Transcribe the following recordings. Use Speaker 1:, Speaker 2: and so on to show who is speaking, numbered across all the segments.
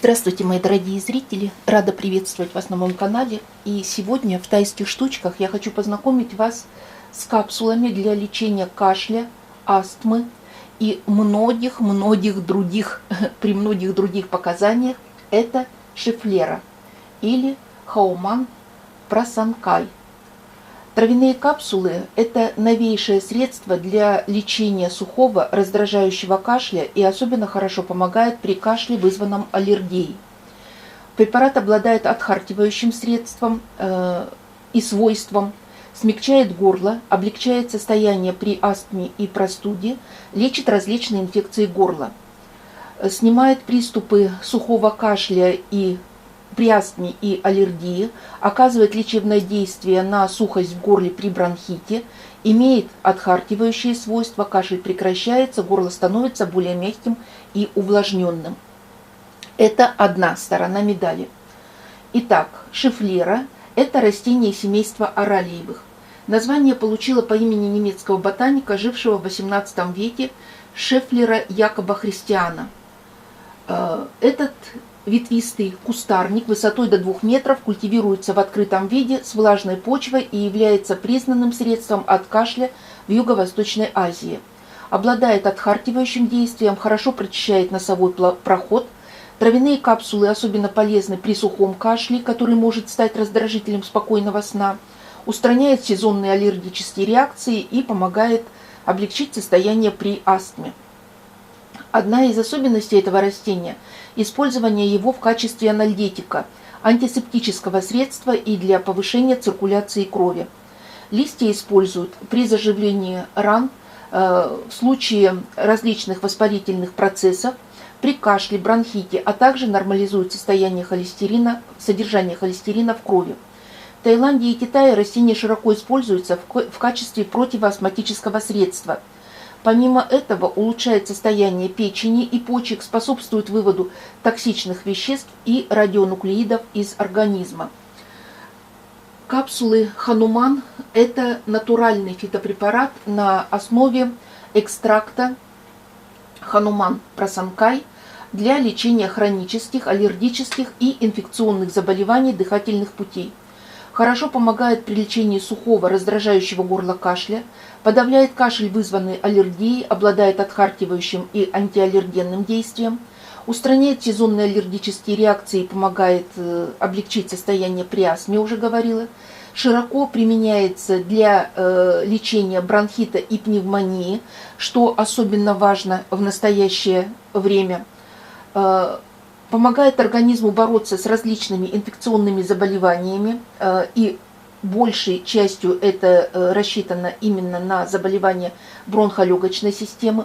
Speaker 1: Здравствуйте, мои дорогие зрители! Рада приветствовать вас на моем канале. И сегодня в тайских штучках я хочу познакомить вас с капсулами для лечения кашля, астмы и многих других, при многих других показаниях. Это шифлера или хаоман прасанкай. Травяные капсулы – это новейшее средство для лечения сухого раздражающего кашля и особенно хорошо помогает при кашле, вызванном аллергией. Препарат обладает отхаркивающим средством и свойством, смягчает горло, облегчает состояние при астме и простуде, лечит различные инфекции горла, снимает приступы сухого кашля и при астме и аллергии, оказывает лечебное действие на сухость в горле при бронхите, имеет отхаркивающие свойства, кашель прекращается, горло становится более мягким и увлажненным. Это одна сторона медали. Итак, шифлера – это растение семейства оралиевых. Название получило по имени немецкого ботаника, жившего в XVIII веке, Шефлера Якоба Христиана. Этот ветвистый кустарник высотой до 2 метров культивируется в открытом виде с влажной почвой и является признанным средством от кашля в Юго-Восточной Азии. Обладает отхаркивающим действием, хорошо прочищает носовой проход. Травяные капсулы особенно полезны при сухом кашле, который может стать раздражителем спокойного сна, устраняет сезонные аллергические реакции и помогает облегчить состояние при астме. Одна из особенностей этого растения – использование его в качестве анальгетика, антисептического средства и для повышения циркуляции крови. Листья используют при заживлении ран, в случае различных воспалительных процессов, при кашле, бронхите, а также нормализует содержание холестерина в крови. В Таиланде и Китае растение широко используется в качестве противоастматического средства. Помимо этого улучшает состояние печени и почек, способствует выводу токсичных веществ и радионуклеидов из организма. Капсулы хануман – это натуральный фитопрепарат на основе экстракта хануман прасанкай для лечения хронических, аллергических и инфекционных заболеваний дыхательных путей. Хорошо помогает при лечении сухого раздражающего горла кашля, подавляет кашель, вызванный аллергией, обладает отхаркивающим и антиаллергенным действием, устраняет сезонные аллергические реакции и помогает облегчить состояние при астме, уже говорила. Широко применяется для лечения бронхита и пневмонии, что особенно важно в настоящее время. Помогает организму бороться с различными инфекционными заболеваниями, и большей частью это рассчитано именно на заболевания бронхолегочной системы,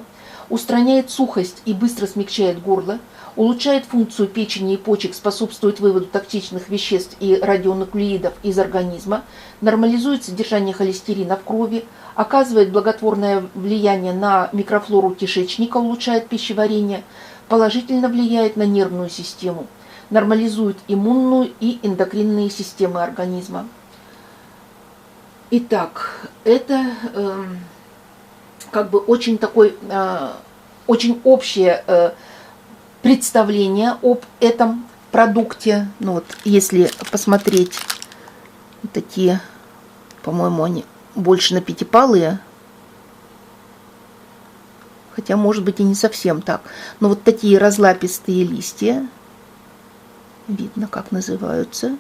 Speaker 1: устраняет сухость и быстро смягчает горло, улучшает функцию печени и почек, способствует выводу токсичных веществ и радионуклеидов из организма, нормализует содержание холестерина в крови, оказывает благотворное влияние на микрофлору кишечника, улучшает пищеварение, положительно влияет на нервную систему, нормализует иммунную и эндокринные системы организма. Итак, это очень общее представление об этом продукте. Ну вот, если посмотреть, такие, по-моему, они больше на пятипалые. Хотя, может быть, и не совсем так. Но вот такие разлапистые листья. Видно, как называются.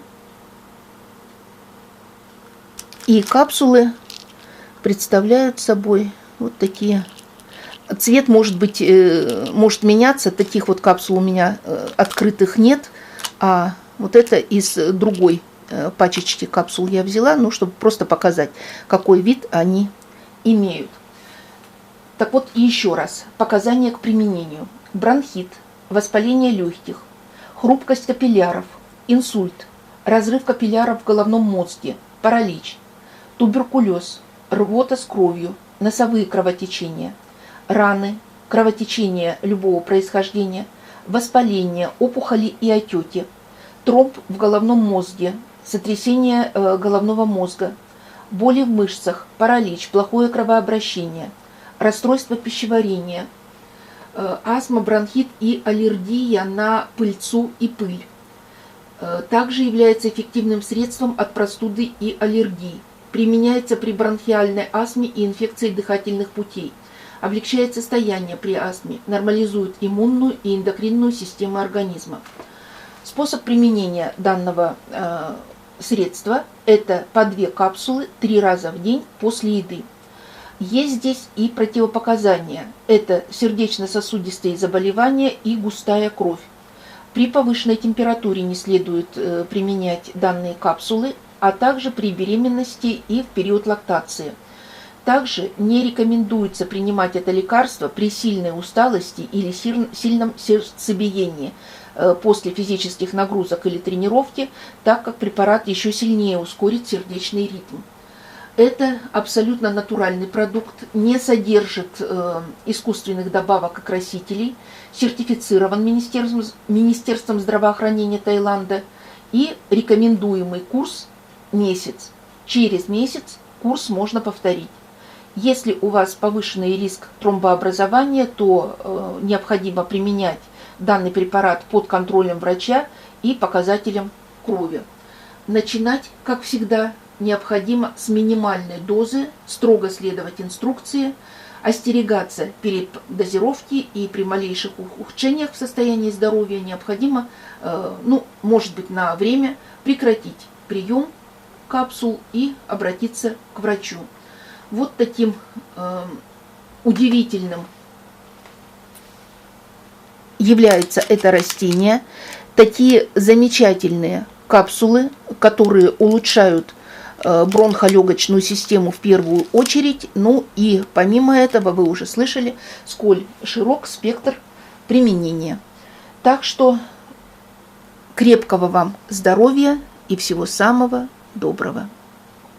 Speaker 1: И капсулы представляют собой вот такие. Цвет может меняться. Таких вот капсул у меня открытых нет. А вот это из другой пачечки капсул я взяла, чтобы просто показать, какой вид они имеют. Так вот, и еще раз, показания к применению. Бронхит, воспаление легких, хрупкость капилляров, инсульт, разрыв капилляров в головном мозге, паралич, туберкулез, рвота с кровью, носовые кровотечения, раны, кровотечения любого происхождения, воспаление, опухоли и отеки, тромб в головном мозге, сотрясение головного мозга, боли в мышцах, паралич, плохое кровообращение, расстройство пищеварения, астма, бронхит и аллергия на пыльцу и пыль. Также является эффективным средством от простуды и аллергии. Применяется при бронхиальной астме и инфекции дыхательных путей. Облегчает состояние при астме, нормализует иммунную и эндокринную систему организма. Способ применения данного средства – это по 2 капсулы 3 раза в день после еды. Есть здесь и противопоказания. Это сердечно-сосудистые заболевания и густая кровь. При повышенной температуре не следует применять данные капсулы, а также при беременности и в период лактации. Также не рекомендуется принимать это лекарство при сильной усталости или сильном сердцебиении после физических нагрузок или тренировки, так как препарат еще сильнее ускорит сердечный ритм. Это абсолютно натуральный продукт, не содержит искусственных добавок и красителей, сертифицирован Министерством здравоохранения Таиланда и рекомендуемый курс месяц. Через месяц курс можно повторить. Если у вас повышенный риск тромбообразования, то необходимо применять данный препарат под контролем врача и показателем крови. Начинать, как всегда, необходимо с минимальной дозы, строго следовать инструкции, остерегаться передозировки и при малейших ухудшениях в состоянии здоровья необходимо, может быть, на время прекратить прием капсул и обратиться к врачу. Вот таким удивительным является это растение. Такие замечательные капсулы, которые улучшают бронхолегочную систему в первую очередь. Ну и помимо этого вы уже слышали, сколь широк спектр применения. Так что крепкого вам здоровья и всего самого доброго.